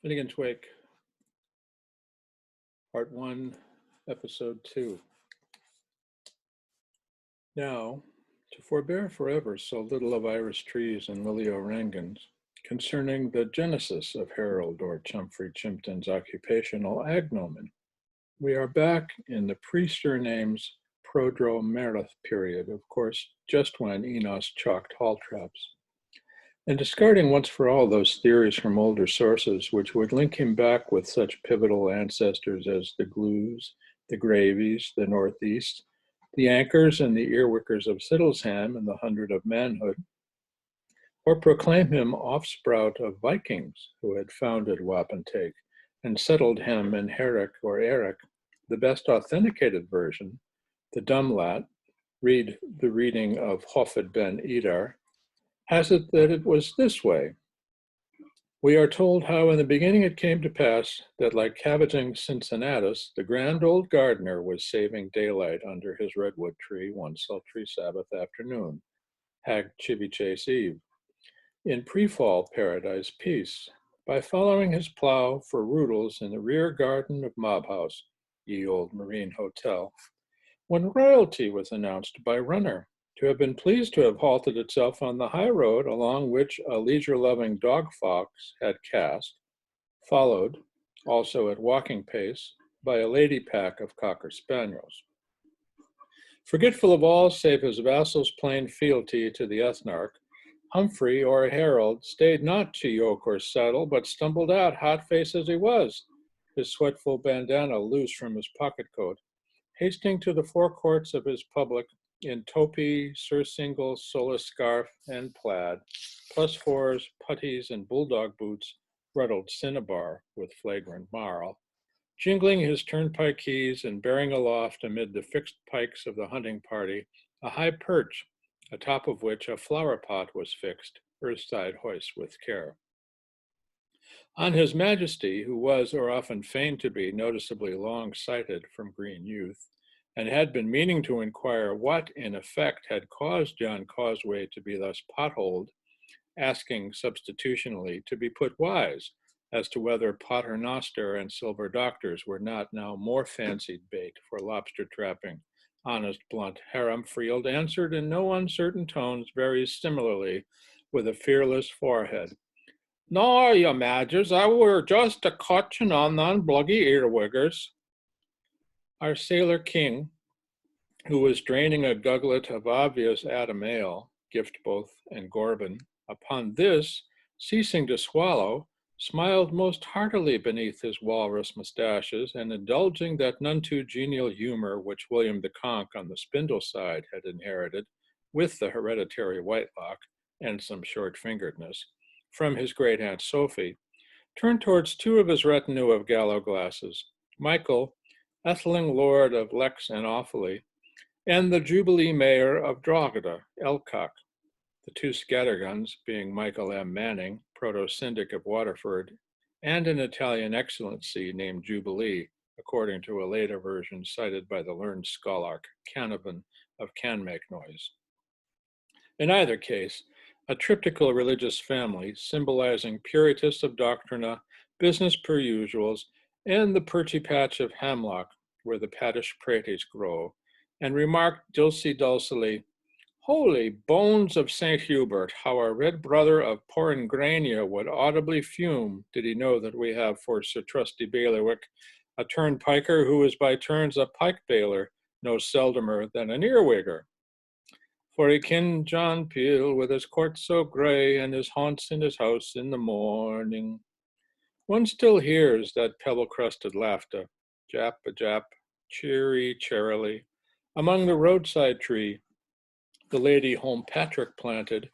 Finnegans Wake, Part 1, Episode 2. Now, to forbear forever so little of iris trees and lily orangans, concerning the genesis of Harold or Chumfrey Chimpton's occupational agnomen, we are back in the pre-surnames Prodromerith period, of course, just when Enos chalked hall traps. And discarding once for all those theories from older sources which would link him back with such pivotal ancestors as the Glues, the Gravies, the Northeast, the Anchors and the Earwickers of Siddlesham and the Hundred of Manhood, or proclaim him offsprout of Vikings who had founded Wapentake and settled him in Herrick or Eric, the best authenticated version, the Dumlat, read the reading of Hofed ben Edar, has it that it was this way. We are told how in the beginning it came to pass that like cabbaging Cincinnatus, the grand old gardener was saving daylight under his redwood tree one sultry Sabbath afternoon, Hag Chivy Chase Eve, in pre-fall paradise peace, by following his plow for roodles in the rear garden of Mob House, ye old marine hotel, when royalty was announced by runner, to have been pleased to have halted itself on the high road along which a leisure-loving dog fox had cast, followed, also at walking pace, by a lady pack of cocker spaniels. Forgetful of all save his vassal's plain fealty to the ethnarch, Humphrey or Harold stayed not to yoke or saddle, but stumbled out, hot-faced as he was, his sweatful bandana loose from his pocket-coat, hasting to the forecourts of his public in topi, surcingle, sola scarf, and plaid, plus fours, puttees, and bulldog boots, ruddled cinnabar with flagrant marl, jingling his turnpike keys and bearing aloft amid the fixed pikes of the hunting party a high perch, atop of which a flower pot was fixed, earthside hoist with care. On his Majesty, who was, or often feigned to be, noticeably long-sighted from green youth, and had been meaning to inquire what, in effect, had caused John Causeway to be thus potholed, asking substitutionally to be put wise as to whether paternoster and silver doctors were not now more fancied bait for lobster trapping. Honest, blunt Haramfrield answered in no uncertain tones, very similarly, with a fearless forehead. "No, your Majors, I were just a cotchin' on them bluggy earwiggers." Our sailor king, who was draining a guglet of obvious Adam ale, gift both and Gorbin, upon this, ceasing to swallow, smiled most heartily beneath his walrus mustaches, and indulging that none too genial humor which William the Conk on the spindle side had inherited, with the hereditary whitelock and some short-fingeredness, from his great aunt Sophie, turned towards two of his retinue of gallow glasses, Michael, Etheling Lord of Lex and Offaly, and the Jubilee Mayor of Drogheda, Elcock, the two scatterguns being Michael M. Manning, proto-syndic of Waterford, and an Italian excellency named Jubilee, according to a later version cited by the learned scholar Canavan of Canmacnoise. In either case, a triptychal religious family symbolizing puritas of doctrina, business per usuals, and the perchy patch of hemlock where the paddish praties grow, and remarked dulcely, "Holy bones of St. Hubert, how our red brother of Poringrania would audibly fume did he know that we have for Sir Trusty Bailiwick a turnpiker who is by turns a pike bailer, no seldomer than an earwigger. For he ken John Peel with his court so grey and his haunts in his house in the morning." One still hears that pebble-crusted laughter, jap-a-jap, cheerily, among the roadside tree the lady Holmpatrick planted,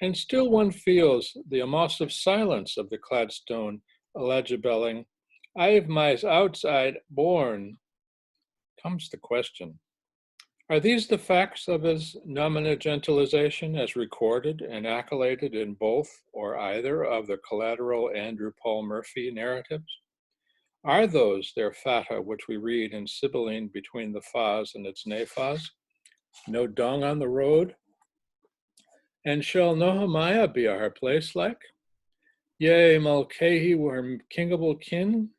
and still one feels the emossive silence of the Gladstone legibelling, "I've my outside born." Comes the question, are these the facts of his nominagentilization as recorded and accoladed in both or either of the collateral Andrew Paul Murphy narratives? Are those their fata which we read in Sibylline between the Fas and its Nephas? No dung on the road? And shall Nehemiah be our place like? Yea, Mulcahy were kingable kin,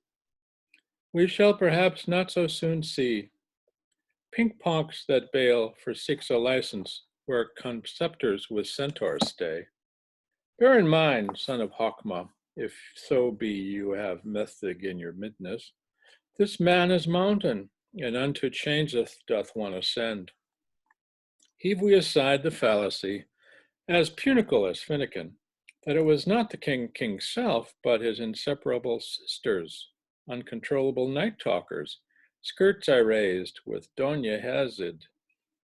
we shall perhaps not so soon see. Pink-ponks that bail for seeks a license, where conceptors with centaurs stay. Bear in mind, son of Hawkma, if so be you have method in your midness, this man is mountain, and unto changeth doth one ascend. Heave we aside the fallacy, as punicle as Finnegan, that it was not the king's self, but his inseparable sisters, uncontrollable night-talkers, skirts I raised with Doña Hazid,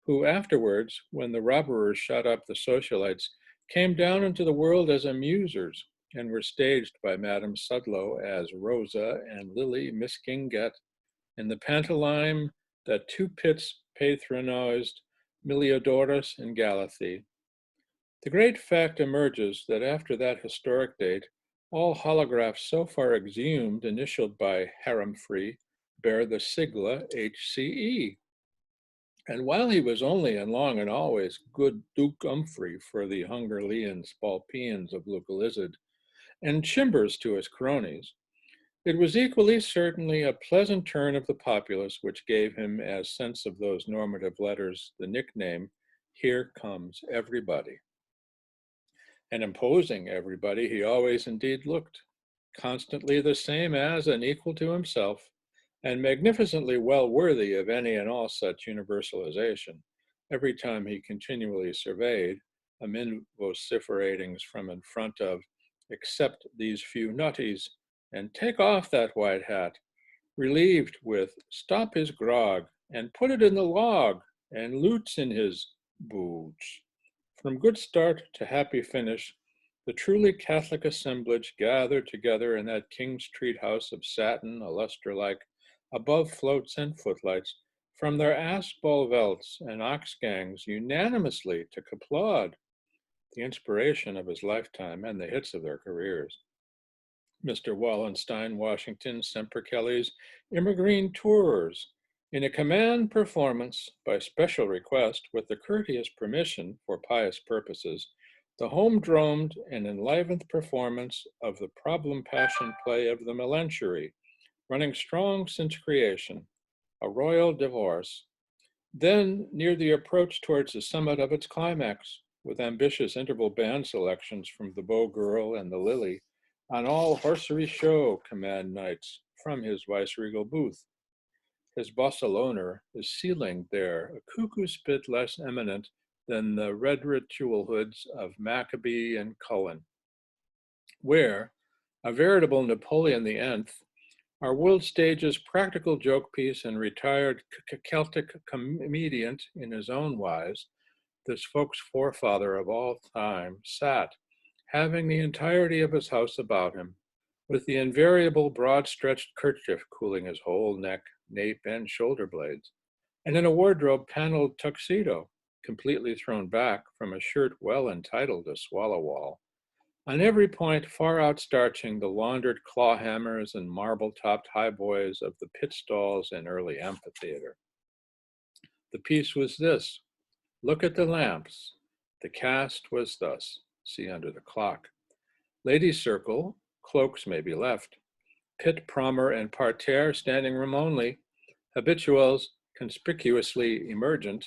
who afterwards, when the robberers shut up the socialites, came down into the world as amusers, and were staged by Madame Sudlow as Rosa and Lily Miskinget in the pantomime that two pits patronized Miliodorus and Galathy. The great fact emerges that after that historic date, all holographs so far exhumed, initialed by Harem-free, bear the sigla HCE. And while he was only and long and always good Duke Humphrey for the Hungerlean Spalpeans of Lucalizid, and Chimbers to his cronies, it was equally certainly a pleasant turn of the populace which gave him, as sense of those normative letters, the nickname, Here Comes Everybody. An imposing everybody he always indeed looked, constantly the same as and equal to himself, and magnificently well worthy of any and all such universalization, every time he continually surveyed, amid vociferatings from in front of, "Accept these few nutties, and take off that white hat," relieved with, "Stop his grog, and put it in the log, and loots in his boots." From good start to happy finish, the truly Catholic assemblage gathered together in that King's Street house of satin, a lustre-like, above floats and footlights, from their ass-bull velts and ox-gangs unanimously to applaud the inspiration of his lifetime and the hits of their careers. Mr. Wallenstein Washington Semper Kelly's Immergreen Tours, in a command performance by special request with the courteous permission for pious purposes, the home-dromed and enlivened performance of the problem passion play of the Melanchory, running strong since creation, a royal divorce. Then, near the approach towards the summit of its climax, with ambitious interval band selections from the Bow Girl and the Lily, on all horsery show command nights from his viceregal booth. His Barcelona is sealing there a cuckoo spit less eminent than the red ritual hoods of Maccabee and Cullen, where, a veritable Napoleon the Nth, our world stage's practical joke piece and retired Celtic comedian in his own wise, this folk's forefather of all time, sat, having the entirety of his house about him, with the invariable broad-stretched kerchief cooling his whole neck, nape, and shoulder blades, and in a wardrobe paneled tuxedo, completely thrown back from a shirt well entitled a swallow-wall, on every point far outstarching the laundered claw-hammers and marble-topped highboys of the pit stalls and early amphitheater. The piece was this: look at the lamps. The cast was thus. See under the clock. Ladies' circle, cloaks may be left. Pit, promer, and parterre standing room only. Habituals conspicuously emergent.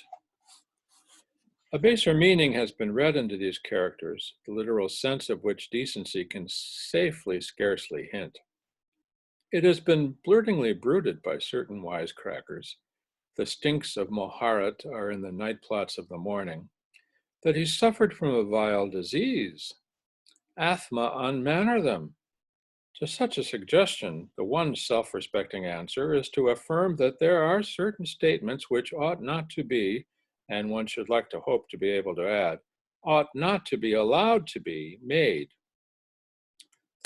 A baser meaning has been read into these characters, the literal sense of which decency can safely scarcely hint. It has been blurtingly bruited by certain wisecrackers. The stinks of Moharat are in the night plots of the morning. That he suffered from a vile disease. Athma unmanner them. To such a suggestion, the one self-respecting answer is to affirm that there are certain statements which ought not to be, and one should like to hope to be able to add, ought not to be allowed to be made.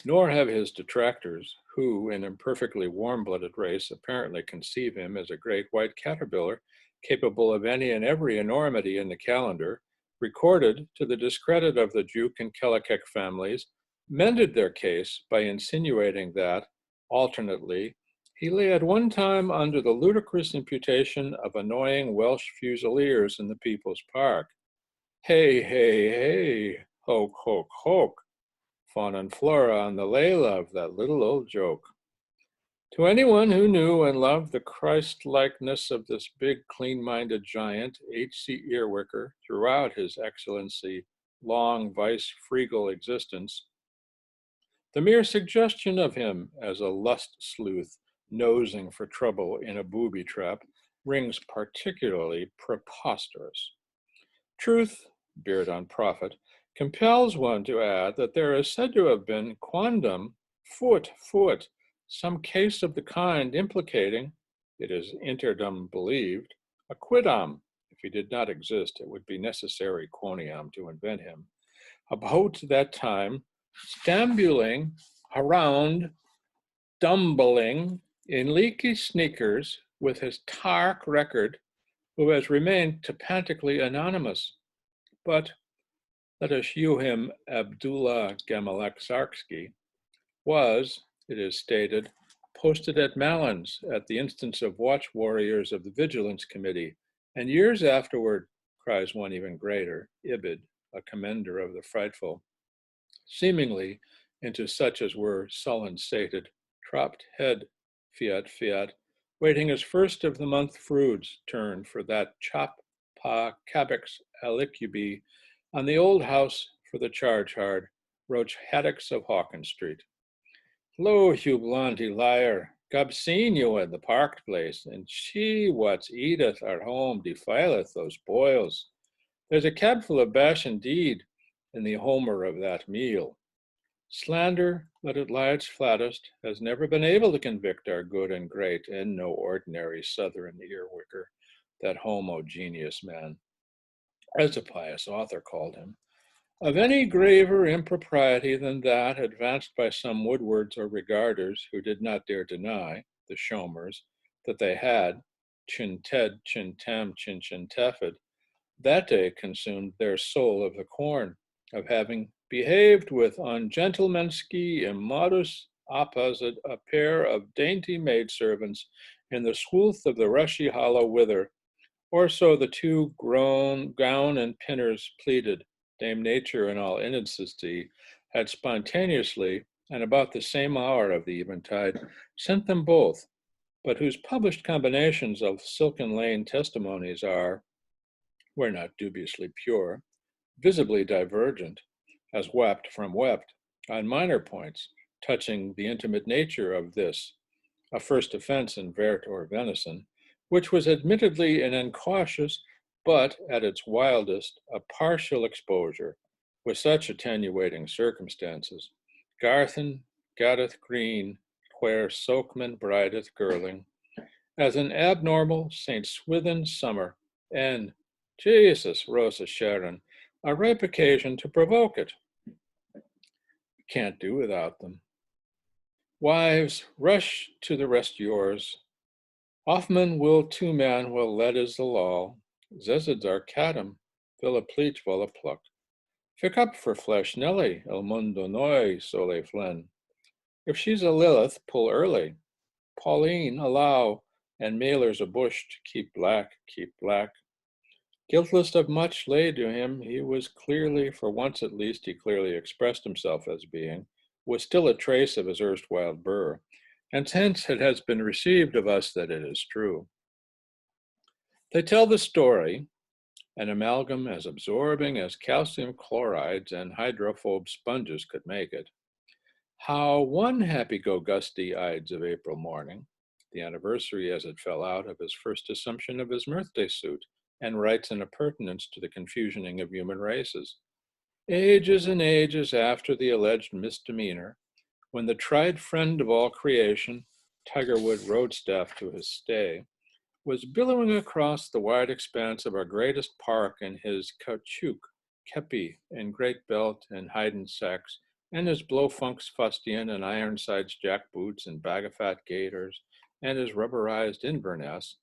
Nor have his detractors, who in imperfectly warm-blooded race apparently conceive him as a great white caterpillar capable of any and every enormity in the calendar, recorded to the discredit of the Juke and Kelikek families, mended their case by insinuating that, alternately, he lay at one time under the ludicrous imputation of annoying Welsh fusiliers in the People's Park. Hey, hey, hey, hoke, hoke, hoke. Fauna and Flora on the Layla of that little old joke. To anyone who knew and loved the Christ-likeness of this big, clean-minded giant, H.C. Earwicker, throughout his excellency long vice-fregal existence, the mere suggestion of him as a lust sleuth nosing for trouble in a booby trap rings particularly preposterous. Truth, beard on prophet, compels one to add that there is said to have been quondam, foot, some case of the kind implicating, it is interdum believed, a quidam. If he did not exist, it would be necessary quoniam to invent him. About that time, stambuling around, dumbling in leaky sneakers with his tark record, who has remained tepantically anonymous. But let us shew him Abdullah Gamalek Sarksky, was, it is stated, posted at Malins at the instance of watch warriors of the Vigilance Committee, and years afterward, cries one even greater, Ibid, a commender of the frightful, seemingly into such as were sullen-sated, dropped head, fiat, waiting his first of the month fruits turn for that chop pa cabex alicubi on the old house for the charge hard, roach haddocks of Hawkins Street. Lo, you blondie liar, Gub seen you at the parked place, and she what's eateth our home defileth those boils. There's a cabful of bash indeed in the homer of that meal. Slander, let it lie its flattest, has never been able to convict our good and great and no ordinary southern earwicker, that homogeneous man, as a pious author called him, of any graver impropriety than that advanced by some woodwards or regarders who did not dare deny, the Shomers, that they had, chin-ted, chin-tam, chin-chin-tefid, that day consumed their soul of the corn, of having behaved with ungentlemanski immodus opposite a pair of dainty maidservants in the swooth of the rushy hollow wither, or so the two gown and pinners pleaded. Dame Nature in all innocency had spontaneously, and about the same hour of the eventide, sent them both, but whose published combinations of Silken Lane testimonies are, where not dubiously pure, visibly divergent, as wept from wept, on minor points touching the intimate nature of this, a first offense in vert or venison, which was admittedly an incautious, but at its wildest, a partial exposure, with such attenuating circumstances. Garthen gaddeth green, where Soakman brideth girling, as an abnormal St. Swithin summer, and, Jesus, Rosa Sharon, a ripe occasion to provoke it. Can't do without them. Wives, rush to the rest yours. Hoffman will two man will led is the law. Zezeds are catum, villa pleach villa pluck. Fick up for flesh Nelly, el mundo noi sole flen. If she's a Lilith, pull early. Pauline, allow, and mailers a bush to keep black, keep black. Guiltless of much laid to him, he was clearly, for once at least, he clearly expressed himself as being, was still a trace of his erstwhile burr, and hence it has been received of us that it is true. They tell the story, an amalgam as absorbing as calcium chlorides and hydrophobe sponges could make it, how one happy-go-gusty Ides of April morning, the anniversary as it fell out of his first assumption of his birthday suit, and writes in appurtenance to the confusioning of human races, ages and ages after the alleged misdemeanor, when the tried friend of all creation, Tigerwood Roadstaff to his stay, was billowing across the wide expanse of our greatest park in his caoutchouc, kepi, and great belt and Haydn sacks, and his blowfunks fustian and Ironsides jack boots and Bagafat gaiters, and his rubberized Inverness,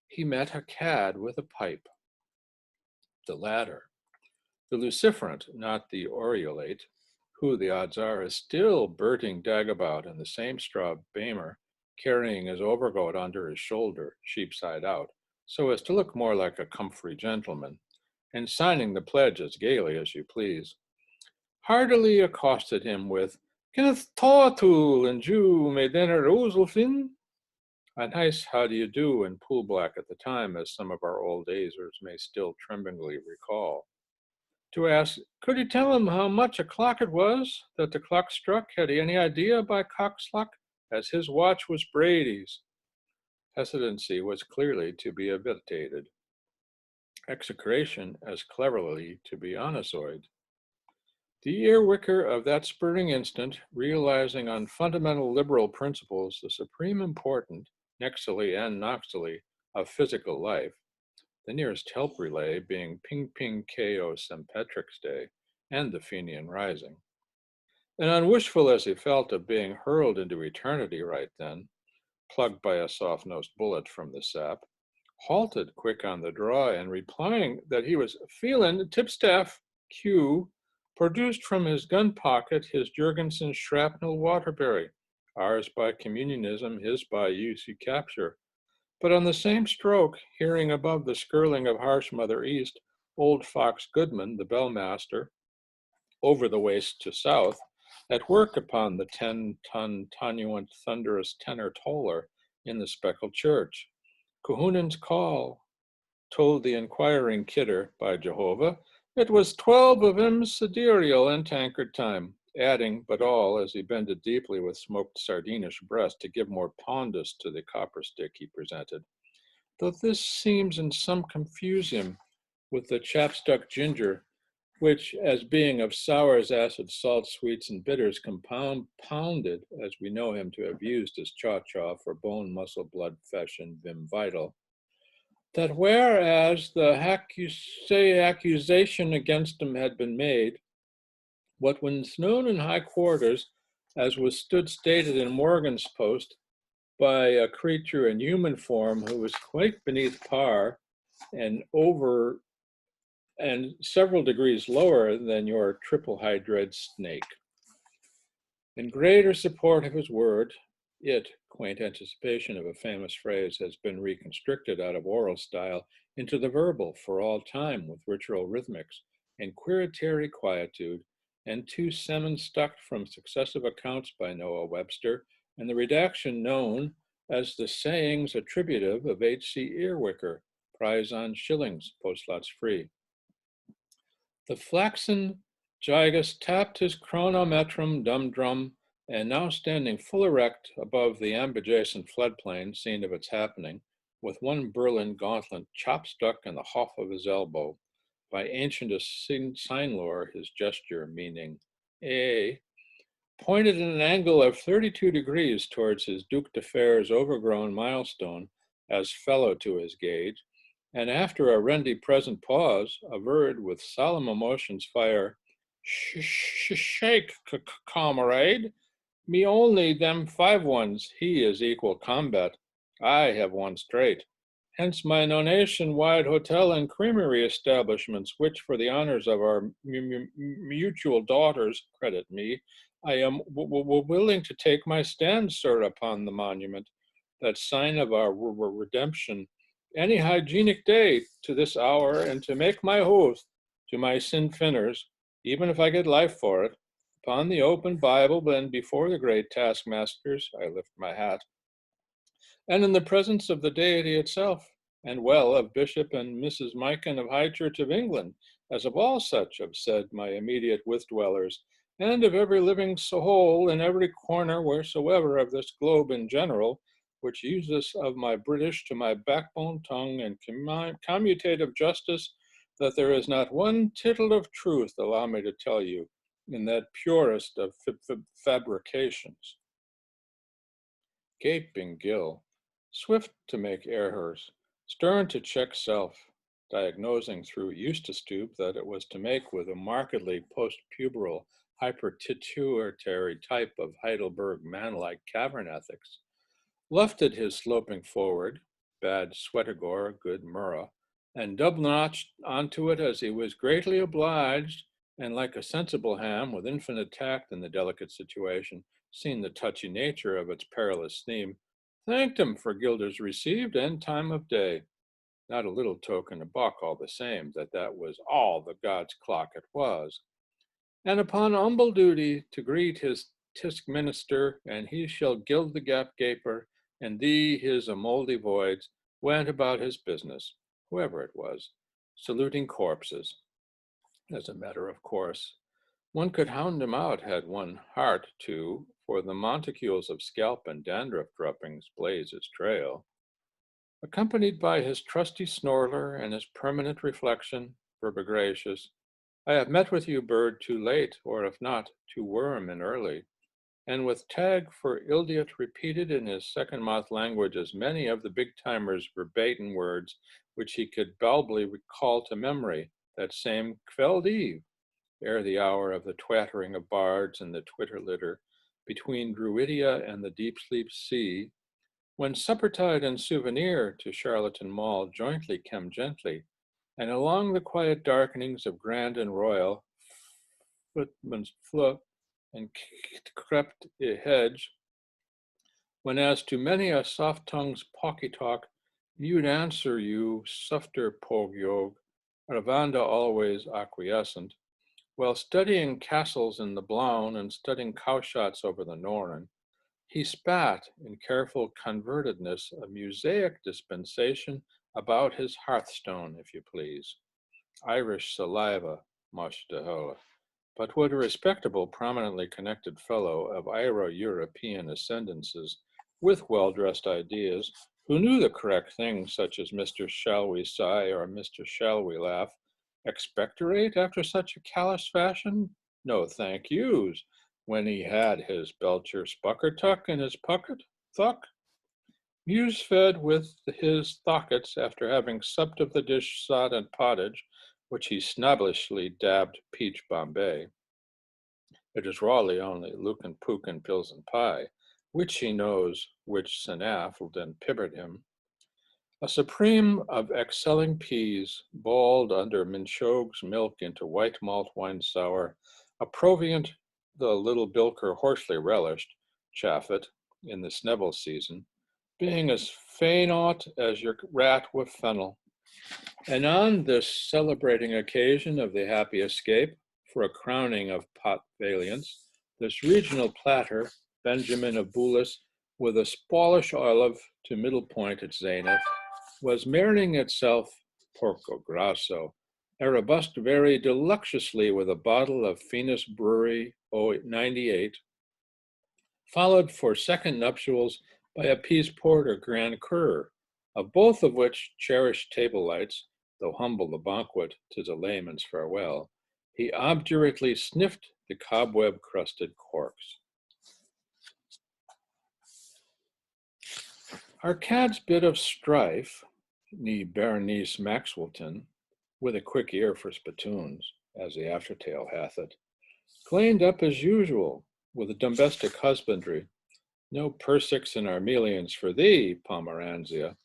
he met a cad with a pipe. The latter, the luciferant, not the aureolate, who, the odds are, is still Berting Dagabout in the same straw bamer, carrying his overcoat under his shoulder, sheepside out, so as to look more like a comfrey gentleman, and signing the pledge as gaily as you please. heartily accosted him with, Kenneth Tawtool and Jew may dinner Ozelfin? A nice how do you do in pool black at the time, as some of our old Azers may still tremblingly recall. To ask, could he tell him how much a clock it was that the clock struck? Had he any idea by cocksluck, as his watch was Brady's? Hesitancy was clearly to be evitated, execration as cleverly to be unassayed. The earwicker of that spurring instant, realizing on fundamental liberal principles the supreme importance, nexally and noxally, of physical life, the nearest help relay being Ping Ping Ko St. Patrick's Day and the Fenian Rising. And unwishful as he felt of being hurled into eternity right then, plugged by a soft-nosed bullet from the sap, halted quick on the draw and replying that he was feeling tipstaff Q, produced from his gun pocket his Jurgensen shrapnel Waterbury, ours by communionism, his by UC capture. But on the same stroke, hearing above the skirling of harsh Mother East, old Fox Goodman, the bellmaster, over the waste to south, at work upon the 10-ton tonuant thunderous tenor toller in the speckled church. Kahunan's call told the inquiring kidder, by Jehovah, it was 12 of 'em sidereal and tankard time, adding but all as he bended deeply with smoked sardinish breast to give more pondus to the copper stick he presented. Though this seems in some confusion with the chapstuck ginger, which, as being of sours, acids, salts, sweets, and bitters, compounded, as we know him to have used as chaw-chaw for bone, muscle, blood, flesh, and vim vital, that whereas the accusation against him had been made, what was known in high quarters, as was stood stated in Morgan's post, by a creature in human form who was quite beneath par and over and several degrees lower than your triple hydrid snake. In greater support of his word, it, quaint anticipation of a famous phrase, has been reconstructed out of oral style into the verbal for all time with ritual rhythmics and queritary quietude, and two semens stuck from successive accounts by Noah Webster, and the redaction known as the sayings attributive of H.C. Earwicker, prize on shillings, postlots free. The flaxen Gygus tapped his chronometrum dum-drum, and now standing full erect above the ambidjacent floodplain, scene of its happening, with one Berlin gauntlet chop stuck in the hough of his elbow, by ancientest sign lore his gesture meaning A, pointed at an angle of 32 degrees towards his Duc de Fer's overgrown milestone, as fellow to his gauge, and after a rendy present pause, averred with solemn emotions fire, Shake, comrade, me only them 5 ones, he is equal combat. I have one straight. Hence my nation-wide hotel and creamery establishments, which for the honors of our mutual daughters, credit me, I am willing to take my stand, sir, upon the monument, that sign of our redemption, any hygienic day to this hour, and to make my oath to my sinfinners, even if I get life for it, upon the open Bible and before the great taskmasters, I lift my hat, and in the presence of the deity itself, and well of Bishop and Mrs. Mikan of High Church of England, as of all such have said my immediate with-dwellers, and of every living soul in every corner wheresoever of this globe in general, which uses of my British to my backbone tongue and commutative justice, that there is not one tittle of truth, allow me to tell you, in that purest of fabrications. Gaping gill, swift to make errors, stern to check self, diagnosing through Eustace tube that it was to make with a markedly post-puberal, hypertituitary type of Heidelberg man-like cavern ethics, lufted his sloping forward, bad Sweatigore, good Murrah, and double-notched onto it as he was greatly obliged, and like a sensible ham with infinite tact in the delicate situation, seen the touchy nature of its perilous theme, thanked him for guilders received and time of day. Not a little token of buck all the same, that was all the God's clock it was. and upon humble duty to greet his tisk minister, and he shall gild the gap gaper, and thee his mouldy voids, went about his business, whoever it was, saluting corpses, as a matter of course. One could hound him out had one heart to, for the monticules of scalp and dandruff droppings blaze his trail. Accompanied by his trusty snorler and his permanent reflection, verbigracious, I have met with you, bird, too late, or if not, too worm and early, and with tag for ildiot repeated in his second month language as many of the big timers' verbatim words which he could baldly recall to memory that same Kveld Eve, ere the hour of the twattering of bards and the twitter litter, between Druidia and the deep sleep sea, when suppertide and souvenir to Charlatan Mall jointly came gently, and along the quiet darkenings of Grand and Royal, footman's foot and crept a hedge, when as to many a soft tongue's pocky talk, you'd answer you, sufter pogyog, Ravanda always acquiescent, while studying castles in the Blaun and studying cowshots over the Norren, he spat in careful convertedness a musaic dispensation about his hearthstone, if you please. Irish saliva, much de hola. But would a respectable, prominently connected fellow of Iro-European ascendances, with well-dressed ideas, who knew the correct things such as Mr. Shall we sigh or Mr. Shall we laugh, expectorate after such a callous fashion? No thank yous, when he had his Belcher Spuckertuck in his pocket, thuck. Muse fed with his thockets after having supped of the dish sod and pottage, which he snobbishly dabbed peach Bombay. It is rawly only Lucan Pukin Pilsen pie, which he knows which Senaffled and pibbered him. A supreme of excelling peas, balled under Minchog's milk into white malt wine sour, a provient the little bilker hoarsely relished, chaffet, in the Sneville season, being as faint as your rat with fennel. And on this celebrating occasion of the happy escape, for a crowning of pot valiance, this regional platter, Benjamin of Bulis, with a Spanish olive to middle point at zenith, was marinating itself, porco grasso, arabusqued very deluxiously with a bottle of Venus Brewery 98, followed for second nuptials by a peace port or grand cur, of both of which cherished table lights, though humble the banquet, 'tis a layman's farewell, he obdurately sniffed the cobweb-crusted corks. Our cad's bit of strife, nee Berenice Maxwellton, with a quick ear for spittoons, as the aftertale hath it, cleaned up as usual, with a domestic husbandry. No Persicks and Armelians for thee, Pomeranzia.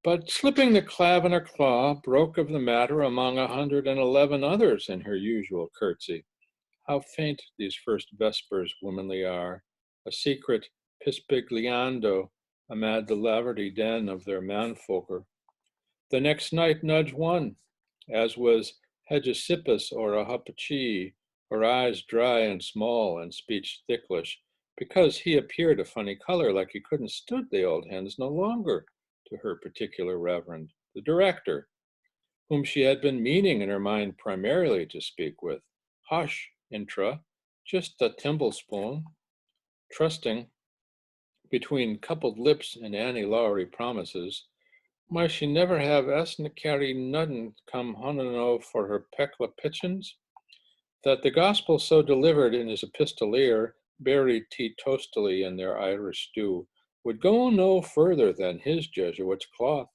But slipping the clav in her claw, broke of the matter among 111 others in her usual curtsy. How faint these first vespers womanly are, a secret pispigliando amid the laverty den of their manfolker. The next night nudge one, as was Hegesippus or a Huppachi, her eyes dry and small and speech thicklish, because he appeared a funny color like he couldn't stood the old hens no longer, to her particular reverend, the director, whom she had been meaning in her mind primarily to speak with. Hush, intra, just a thimblespoon, trusting, between coupled lips and Annie Lowry promises, might she never have carry nudden come hunno for her peckla pitchins? That the gospel so delivered in his epistolier, buried teetostally in their Irish stew, would go no further than his Jesuit's cloth.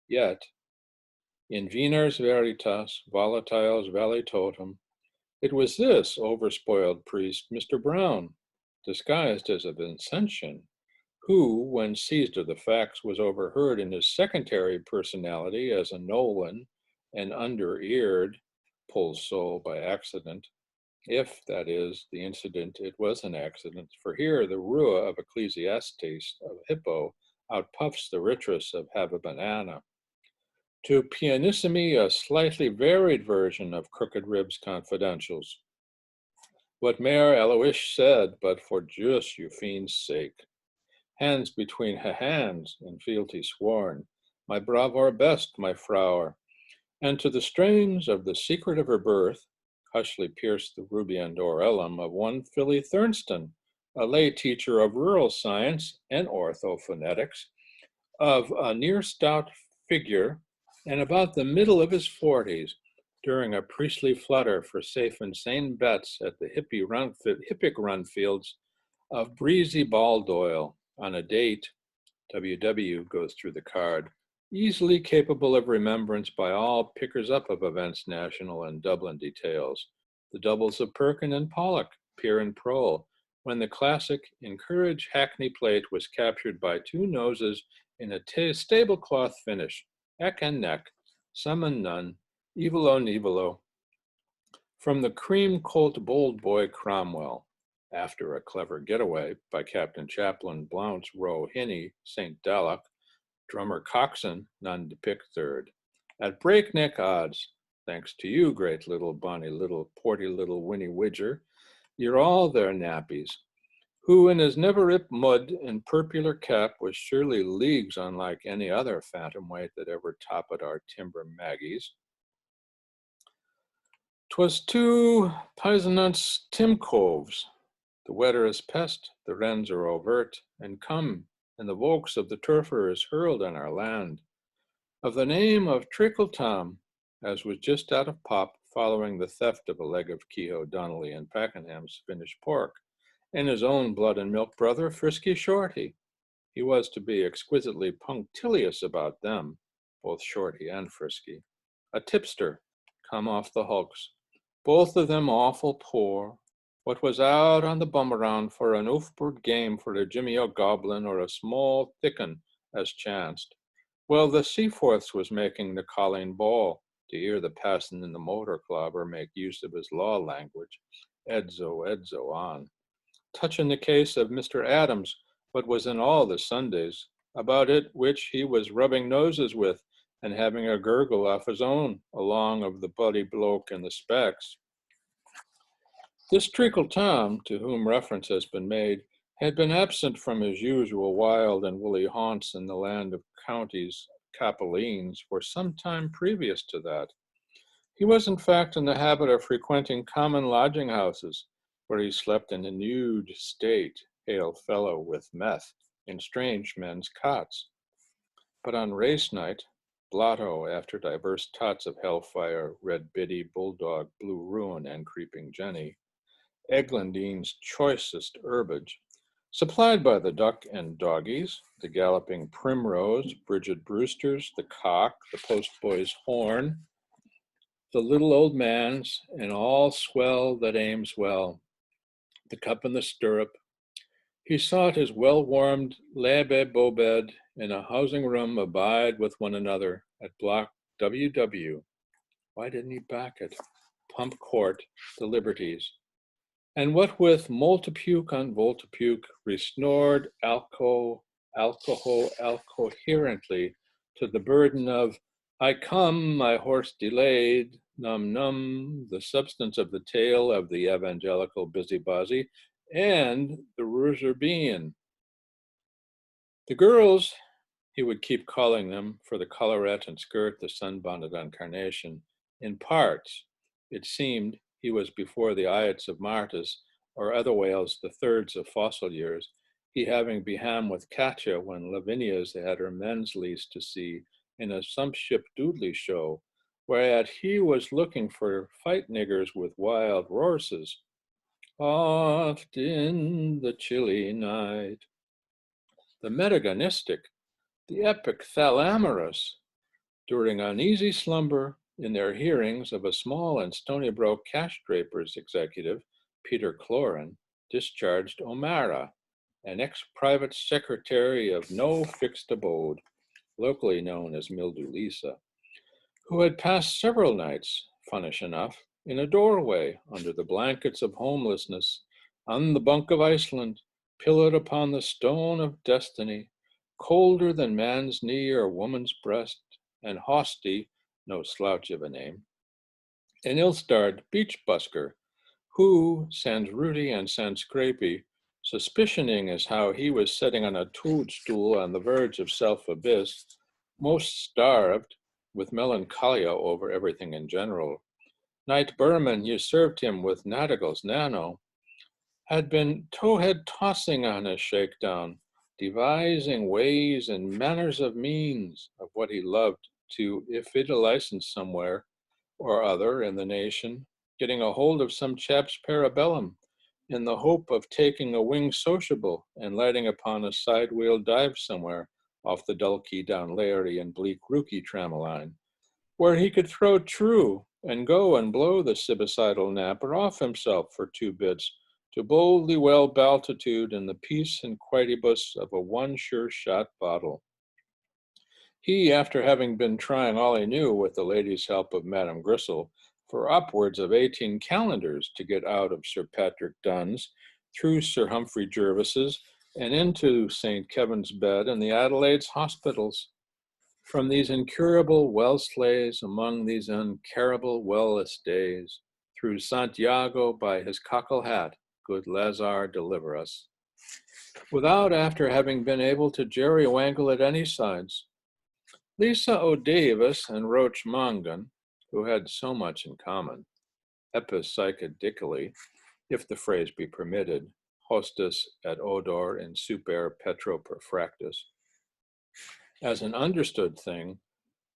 Yet, in Veners Veritas, Volatiles Valley Totem, it was this overspoiled priest, Mr. Brown, disguised as a Vincentian, who, when seized of the facts, was overheard in his secondary personality as a Nolan and under-eared, pulled soul by accident, if, that is, the incident it was an accident, for here the rua of Ecclesiastes of Hippo outpuffs the ritrus of Have a Banana. To pianissimi, a slightly varied version of Crooked Ribs Confidentials. What Mayor Alois said, but for just you fiend's sake. Hands between her hands, in fealty sworn, my bravor best, my frower, and to the strains of the secret of her birth, hushly pierced the ruby and orellum of one Philly Thurston, a lay teacher of rural science and orthophonetics, of a near stout figure and about the middle of his 40s, during a priestly flutter for safe and sane bets at the hippic run fields of breezy Baldoyle on a date. WW goes through the card, easily capable of remembrance by all pickers up of events national and Dublin details. The doubles of Perkin and Pollock, Peer and Prohl, when the classic Encourage Hackney plate was captured by two noses in a stablecloth finish, neck and neck, some and none, evilo nivelo, from the cream colt bold boy Cromwell, after a clever getaway by Captain Chaplain Blount's Row Hinney, St. Dalloch, drummer Coxon, none to pick third. At breakneck odds, thanks to you, great little bonny little porty little Winnie Widger, you're all their nappies, who in his never-ip mud and purpular cap was surely leagues unlike any other phantom weight that ever topped our timber Maggies. 'Twas two Paisanants Timcoves, the wetter is pest, the wrens are overt, and come, and the volks of the turfer is hurled on our land. Of the name of Trickle Tom, as was just out of pop following the theft of a leg of Kehoe Donnelly and Pakenham's finished pork, and his own blood and milk brother, Frisky Shorty. He was to be exquisitely punctilious about them, both Shorty and Frisky. A tipster, come off the hulks, both of them awful poor. What was out on the bum around for an oofbird game for a Jimmy O'Goblin or a small thicken as chanced. Well, the Seaforths was making the Colleen Ball to hear the passin' in the motor club or make use of his law language, edzo on. Touching the case of Mr. Adams, what was in all the Sundays, about it which he was rubbing noses with and having a gurgle off his own along of the buddy bloke and the specs. This Treacle Tom, to whom reference has been made, had been absent from his usual wild and woolly haunts in the land of counties capellines for some time previous to that. He was in fact in the habit of frequenting common lodging houses, where he slept in a nude state, hail fellow with meth, in strange men's cots. But on race night, blotto after diverse tots of hellfire, red biddy, bulldog, blue ruin, and creeping Jenny, Eglandine's choicest herbage, supplied by the duck and doggies, the galloping primrose, Bridget Brewster's, the cock, the postboy's horn, the little old man's, and all swell that aims well, the cup and the stirrup. He sought his well-warmed labbe bobed in a housing room abide with one another at block WW. Why didn't he back it? Pump Court, the Liberties. And what with multipuke on voltipuke, resnored alcoherently to the burden of I come, my horse delayed, num, the substance of the tale of the evangelical busybody, and the Rouger Bean. The girls, he would keep calling them, for the collarette and skirt, the sunbonnet on carnation, in parts, it seemed he was before the Iates of Martis, or other whales the thirds of fossil years, he having beham with Katya when Lavinia's had her men's lease to see in a some ship doodly show, whereat he was looking for fight niggers with wild horses. Oft in the chilly night. The metagonistic, the epic thalamorous, during uneasy slumber in their hearings of a small and Stony Brook cash drapers executive, Peter Cloran, discharged O'Mara, an ex-private secretary of no fixed abode, locally known as Mildew Lisa, who had passed several nights, funnish enough, in a doorway under the blankets of homelessness, on the bunk of Iceland, pillowed upon the stone of destiny, colder than man's knee or woman's breast, and Hosty, no slouch of a name, an ill-starred beach busker, who, sans Rudy and sans Scrapey, suspicioning as how he was sitting on a toadstool on the verge of self-abyss, most starved, with melancholia over everything in general. Knight Berman usurped him with Nadigal's nano, had been towhead tossing on his shakedown, devising ways and manners of means of what he loved to, if it a license somewhere or other in the nation, getting a hold of some chap's parabellum in the hope of taking a wing sociable and lighting upon a side-wheel dive somewhere off the Dulkey down Larry and bleak Rookie Trameline, where he could throw true and go and blow the sibicidal napper off himself for 2 bits to boldly well baltitude in the peace and quietibus of a one sure shot bottle. He, after having been trying all he knew with the ladies' help of Madame Gristle for upwards of 18 calendars to get out of Sir Patrick Dunn's, through Sir Humphrey Jervis's, and into St. Kevin's bed and the Adelaide's hospitals, from these incurable well-slays among these uncarable well-less days, through Santiago by his cockle hat, good Lazar deliver us, without after having been able to jerry-wangle at any sides. Lisa O'Davis and Roach Mongan, who had so much in common, epipsychedically, if the phrase be permitted, hostis ad odor in super petro perfractus, as an understood thing,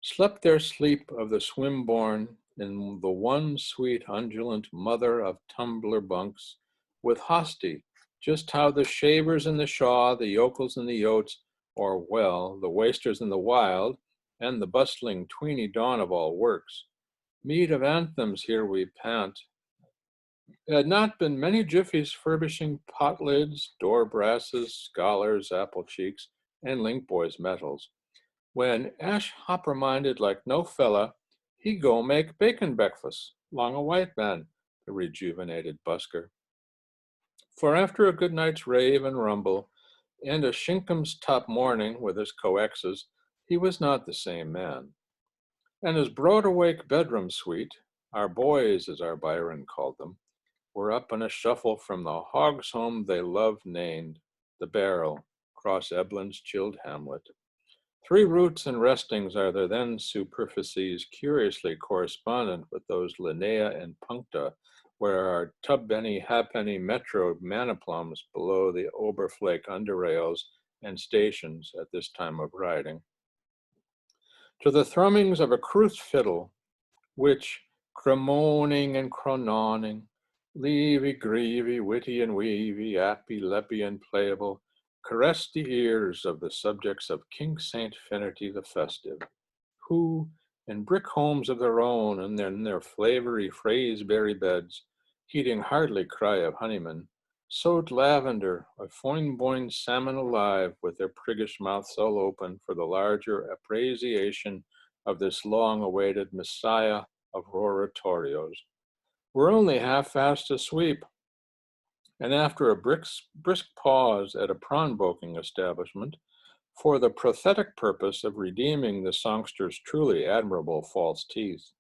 slept their sleep of the swim-born in the one sweet undulant mother of tumbler bunks, with Hosty, just how the shavers in the Shaw, the yokels and the yotes, or well, the wasters in the wild, and the bustling tweeny dawn of all works. Mead of anthems here we pant. It had not been many jiffies furbishing pot lids, door brasses, scholars, apple cheeks, and link boys' metals, when Ash hopper-minded like no fella, he go make bacon breakfast, long a white man, the rejuvenated busker. For after a good night's rave and rumble, and a shinkum's top morning with his coexes, he was not the same man. And his broad-awake bedroom suite, our boys, as our Byron called them, were up in a shuffle from the hog's home they loved named, the Barrel, cross Eblin's chilled hamlet. 3 roots and restings are there then superficies curiously correspondent with those Linnea and Puncta, where are tubpenny, halfpenny metro maniplums below the Oberflake underrails and stations at this time of riding. To the thrummings of a cruth fiddle, which, cremoning and crononing, leavy, greavy, witty and weavy, appy, leppy, and playable, caressed the ears of the subjects of King Saint Finnerty the Festive, who, in brick homes of their own and in their flavory phraseberry beds, heeding hardly cry of honeyman, sowed lavender, a foin-boin salmon alive, with their priggish mouths all open for the larger appreciation of this long-awaited messiah of oratorios, were only half-fast asleep, and after a brisk pause at a prawn-boking establishment, for the pathetic purpose of redeeming the songster's truly admirable false teeth,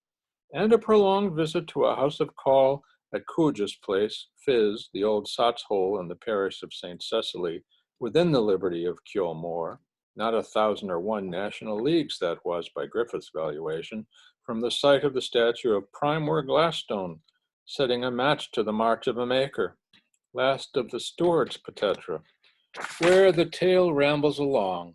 and a prolonged visit to a house of call at Cuja's place, Fizz, the old sot's hole in the parish of St. Cecily, within the liberty of Kilmore, not 1,001 national leagues that was by Griffith's valuation, from the site of the statue of Primeware Glasstone, setting a match to the march of a maker, last of the Stuarts, Petetra, where the tale rambles along.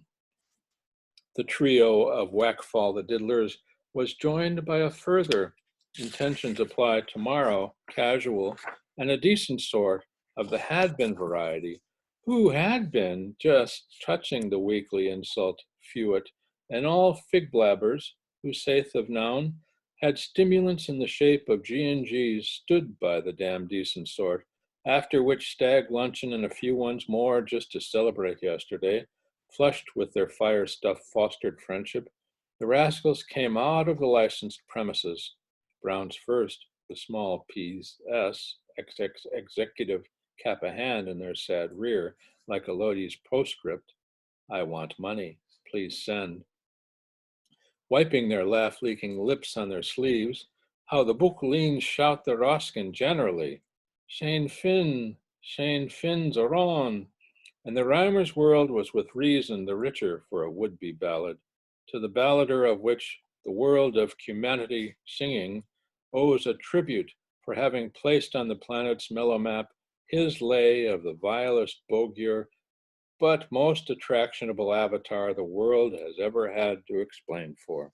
The trio of Whackfall the Diddlers was joined by a further intentions apply tomorrow, casual, and a decent sort of the had-been variety, who had been just touching the weekly insult fewit, and all fig-blabbers, who saith of noun, had stimulants in the shape of G&Gs stood by the damn decent sort, after which stag luncheon and a few ones more just to celebrate yesterday, flushed with their fire-stuffed fostered friendship, the rascals came out of the licensed premises, Brown's first, the small P.S. executive cap a hand in their sad rear, like a Lodi's postscript, I want money, please send. Wiping their laugh-leaking lips on their sleeves, how the Buckalines shout the Roskin generally, Shane Finns are on. And the rhymer's world was with reason the richer for a would-be ballad, to the ballader of which the world of humanity singing owes a tribute for having placed on the planet's mellow map his lay of the vilest bogier but most attractionable avatar the world has ever had to explain for.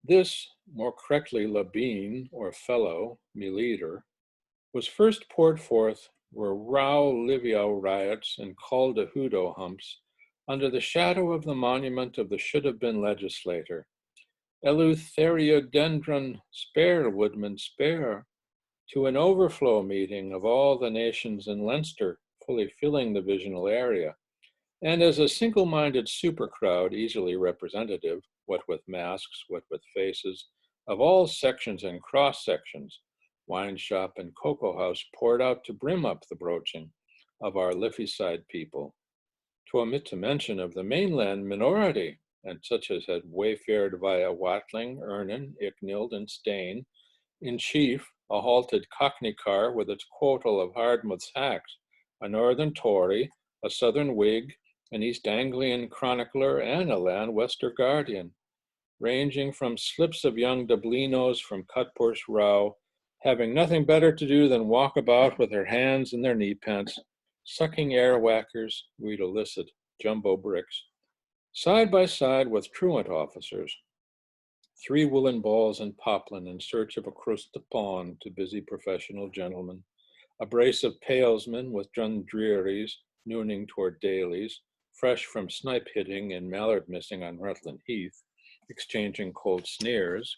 This, more correctly Labine, or fellow, me leader, was first poured forth were Rao Livio riots and Call de Hudo humps under the shadow of the monument of the should-have-been legislator. Eleutheriodendron, spare, woodman, spare, to an overflow meeting of all the nations in Leinster, fully filling the visional area. And as a single-minded supercrowd, easily representative, what with masks, what with faces, of all sections and cross-sections, wine shop and cocoa house poured out to brim up the broaching of our Liffey-side people, to omit to mention of the mainland minority, and such as had wayfared via Watling, Ernan, Icknield, and Stane, in chief, a halted Cockney car with its quotal of Hardmouth's hacks, a northern Tory, a southern Whig, an East Anglian chronicler, and a Land-Wester Guardian, ranging from slips of young Dublinos from Cutpurse Row, having nothing better to do than walk about with their hands in their knee pants, sucking air whackers, we'd elicit jumbo bricks, side by side with truant officers, 3 woolen balls in poplin in search of a crust de pawn to busy professional gentlemen, a brace of palesmen with Dundrearies nooning toward dailies, fresh from snipe hitting and mallard missing on Rutland Heath, exchanging cold sneers,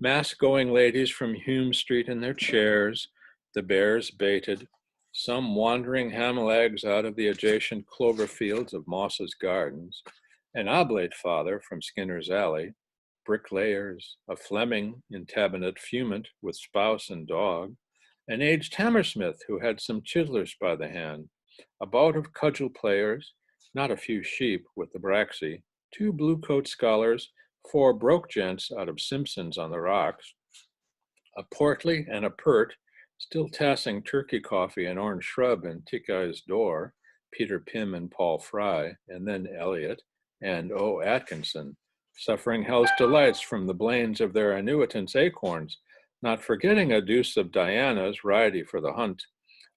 mask-going ladies from Hume Street in their chairs, the bears baited, some wandering hamlags out of the adjacent clover fields of Moss's Gardens, an oblate father from Skinner's Alley, bricklayers, a Fleming in Tabinet fumant with spouse and dog, an aged hammersmith who had some chisellers by the hand, a bout of cudgel players, not a few sheep with the braxy, 2 blue-coat scholars, 4 broke gents out of Simpson's on the Rocks, a portly and a pert, still tassing turkey coffee and orange shrub in Tickey's door, Peter Pym and Paul Fry, and then Eliot and O. Atkinson, suffering hell's delights from the blains of their annuitants' acorns, not forgetting a deuce of Diana's righty for the hunt,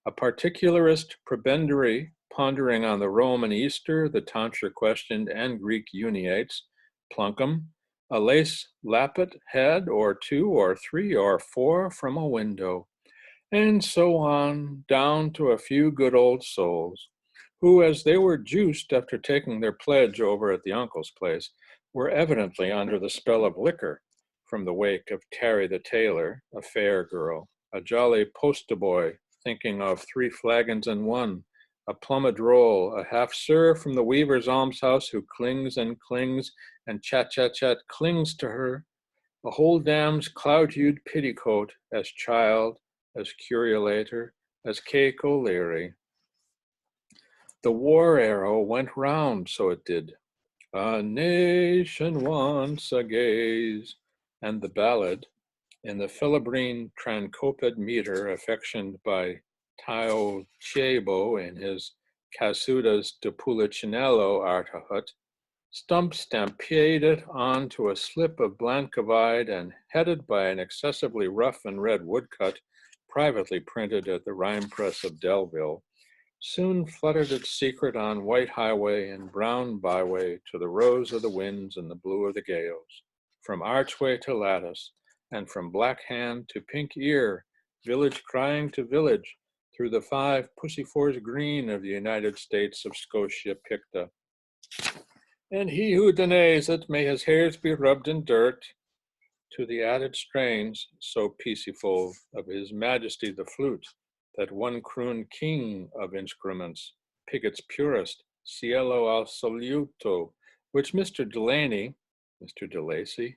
a particularist prebendary pondering on the Roman Easter, the tonsure questioned, and Greek uniates, plunkum, a lace lappet head or 2 or 3 or 4 from a window, and so on, down to a few good old souls, who, as they were juiced after taking their pledge over at the uncle's place, were evidently under the spell of liquor from the wake of Terry the tailor, a fair girl, a jolly poster-boy thinking of 3 flagons and 1, a plummet roll, a half-sir from the weaver's almshouse who clings and chat clings to her, a whole dam's cloud-hued petticoat as child, as curiolator, as Cake O'Leary. The war arrow went round, so it did. A nation wants a gaze, and the ballad, in the Philobrine Trancoped meter affectioned by Tao Chebo in his Casudas de Pulicinello Artahut, stampeded on to a slip of Blancovide and headed by an excessively rough and red woodcut, privately printed at the rhyme press of Delville, soon fluttered its secret on white highway and brown byway to the rose of the winds and the blue of the gales, from archway to lattice, and from black hand to pink ear, village crying to village, through the 5 Pussyfors green of the United States of Scotia Picta. And he who denies it, may his hairs be rubbed in dirt, to the added strains, so peaceful, of his majesty the flute, that one croon king of instruments, Pigot's purest, Cielo al Soluto, which Mr. Delaney, Mr. DeLacy,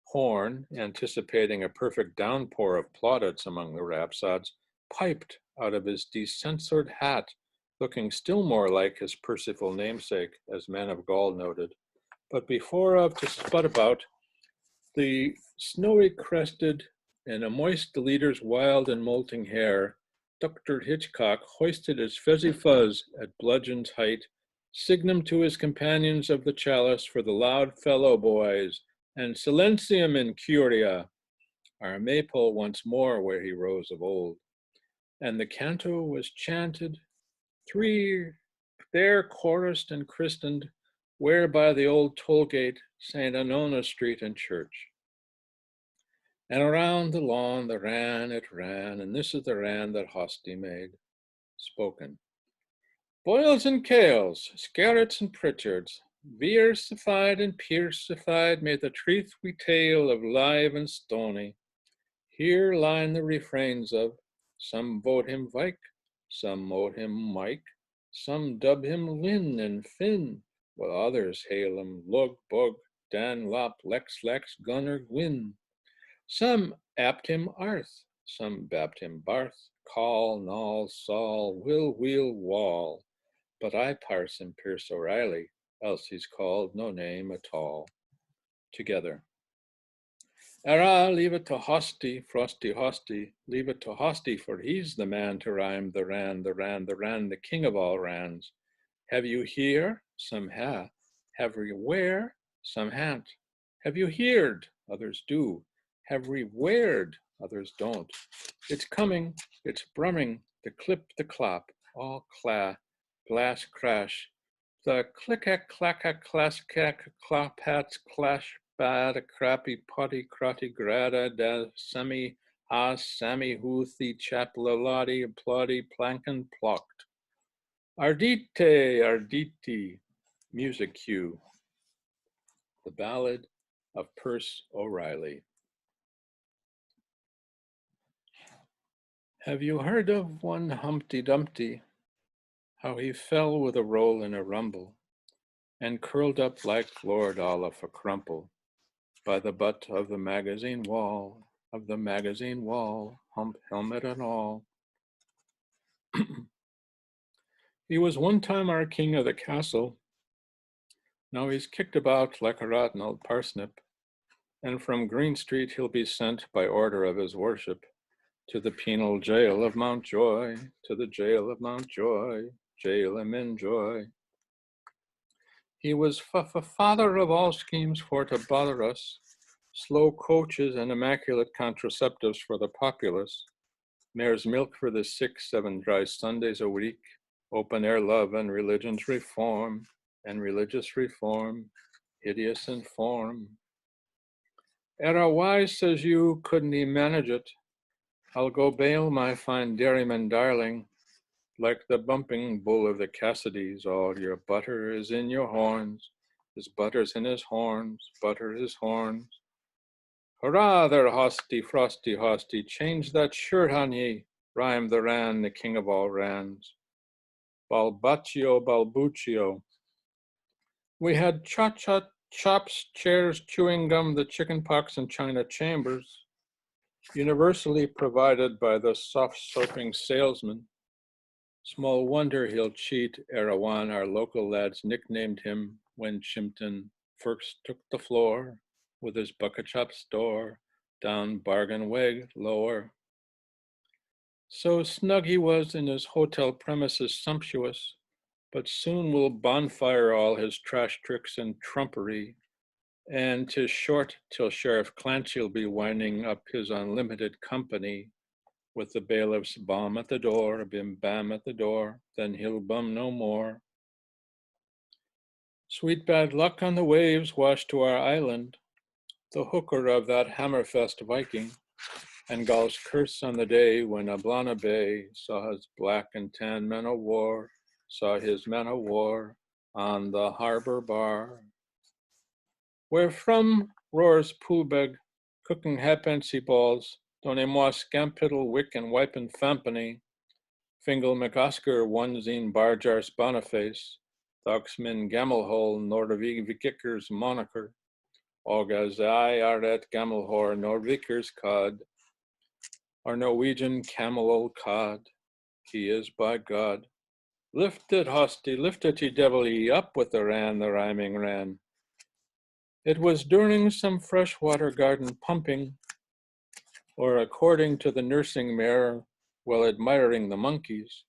Horn, anticipating a perfect downpour of plaudits among the rhapsods, piped out of his decensored hat, looking still more like his Percival namesake, as men of Gaul noted, but before of to sput about the snowy-crested In a moist leader's wild and molting hair, Dr. Hitchcock hoisted his fezzy fuzz at bludgeon's height, signum to his companions of the chalice for the loud fellow boys, and silentium in curia, our maypole once more where he rose of old. And the canto was chanted, three there chorused and christened, where by the old toll gate, St. Anona Street and church. And around the lawn it ran, and this is the ran that Hosty made, spoken. Boils and kales, scarrets and pritchards, versified and piercified, may the truth we tale of live and stony. Here line the refrains of, some vote him Vike, some mote him Mike, some dub him Lin and Finn, while others hail him Lug, Bug, Dan, Lop, Lex, Gunner, Gwyn. Some apt him Arth, some bapt him Barth, Call, Nall, Saul, Will, Wheel, Wall. But I parse him Pierce O'Reilly, else he's called no name at all. Together. Arrah, leave it to Hosty, Frosty Hosty, leave it to Hosty, for he's the man to rhyme the ran, the king of all rans. Have you here? Some ha. Have we where? Some ha'n't. Have you heard? Others do. Have we where'd? Others don't. It's coming, it's brumming, the clip, the clop, all glass crash. The click-ack, clack-ack, class-cack, clop-hats, clash, bad, a crappy, potty, crotty, grada, da, semi, sammy, hoothie, chaplalati, ploddy, plankin, plocked. Ardite, music cue. The Ballad of Pierce O'Reilly. Have you heard of one Humpty Dumpty, how he fell with a roll and a rumble, and curled up like Lord Olaf a crumple, by the butt of the magazine wall, hump, helmet and all. He was one time our king of the castle, now he's kicked about like a rotten old parsnip, and from Green Street he'll be sent by order of his worship to the penal jail of Mountjoy, to the jail of Mountjoy, jail him in joy. He was father of all schemes for to bother us, slow coaches and immaculate contraceptives for the populace, mare's milk for the sick 7 dry Sundays a week, open air love and religion's reform, and religious reform, hideous in form. Era wise, says you, couldn't he manage it? I'll go bail my fine dairyman darling, like the bumping bull of the Cassidys, all your butter is in your horns, his butter's in his horns, butter his horns. Hurrah there, Hosty, Frosty, Hosty, change that shirt on ye, rhymed the ran, the king of all rans. Balbuccio. We had chops, chairs, chewing gum, the chicken pox and china chambers, universally provided by the soft-soaping salesman. Small wonder he'll cheat, Erawan, our local lads nicknamed him when Chimpton first took the floor with his bucket shop store down Bargain Weg lower. So snug he was in his hotel premises sumptuous, but soon will bonfire all his trash tricks and trumpery, and 'tis short till Sheriff Clancy'll be winding up his unlimited company with the bailiff's bomb at the door, bim bam at the door, then he'll bum no more. Sweet bad luck on the waves washed to our island, the hooker of that Hammerfest Viking, and Gall's curse on the day when Ablana Bay saw his black and tan men of war, on the harbor bar. Where from roars Poolbeg, cooking halfpence balls, donnez-moi scampiddle, wick, and wiping fampany, Fingal McOscar, onezine Barjars Boniface, Thogsmin Gamelhole, Nordvickers moniker, Augaz I Aret Gamelhor, Nordvickers cod, our Norwegian camel cod, he is by God. Lift it, Hosty, lift it, ye devil, ye up with the ran, the rhyming ran. It was during some freshwater garden pumping or according to the nursing mare, while admiring the monkeys,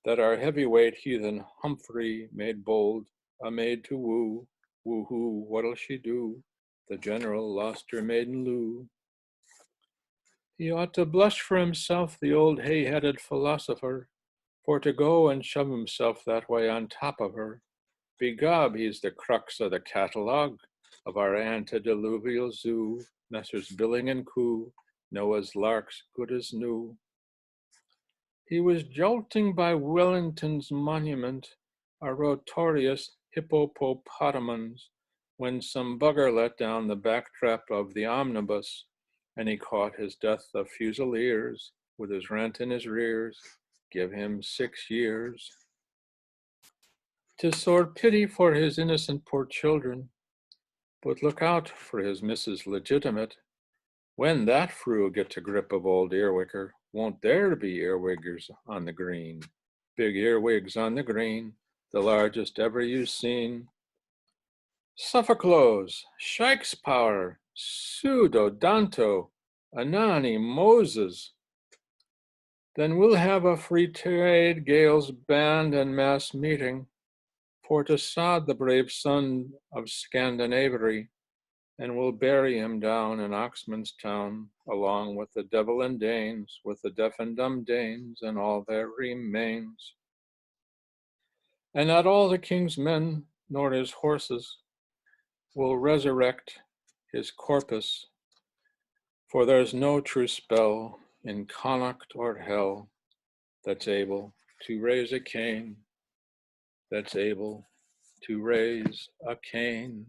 that our heavyweight heathen Humphrey made bold, a maid to woo, woo-hoo, what'll she do? The general lost her maiden Lou. He ought to blush for himself, the old hay-headed philosopher, for to go and shove himself that way on top of her. Begob, he's the crux of the catalogue of our antediluvial zoo, Messrs. Billing and Coo, Noah's larks good as new. He was jolting by Wellington's monument, a rotorious hippopotamons, when some bugger let down the backtrap of the omnibus, and he caught his death of Fusiliers with his rent in his rears. Give him 6 years. 'Tis sore pity for his innocent poor children, but look out for his Mrs. Legitimate. When that frew gets a grip of old Earwicker, won't there be earwiggers on the green? Big earwigs on the green, the largest ever you've seen. Sophocles, Shakespeare, Pseudo-Danto, Anani, Moses. Then we'll have a free trade, Gales band and mass meeting, for to sod the brave son of Scandinavary, and we'll bury him down in Oxman's town, along with the devil and Danes, with the deaf and dumb Danes, and all their remains. And not all the king's men, nor his horses, will resurrect his corpus, for there's no true spell in Connacht or hell that's able to raise a cane, that's able to raise a cane.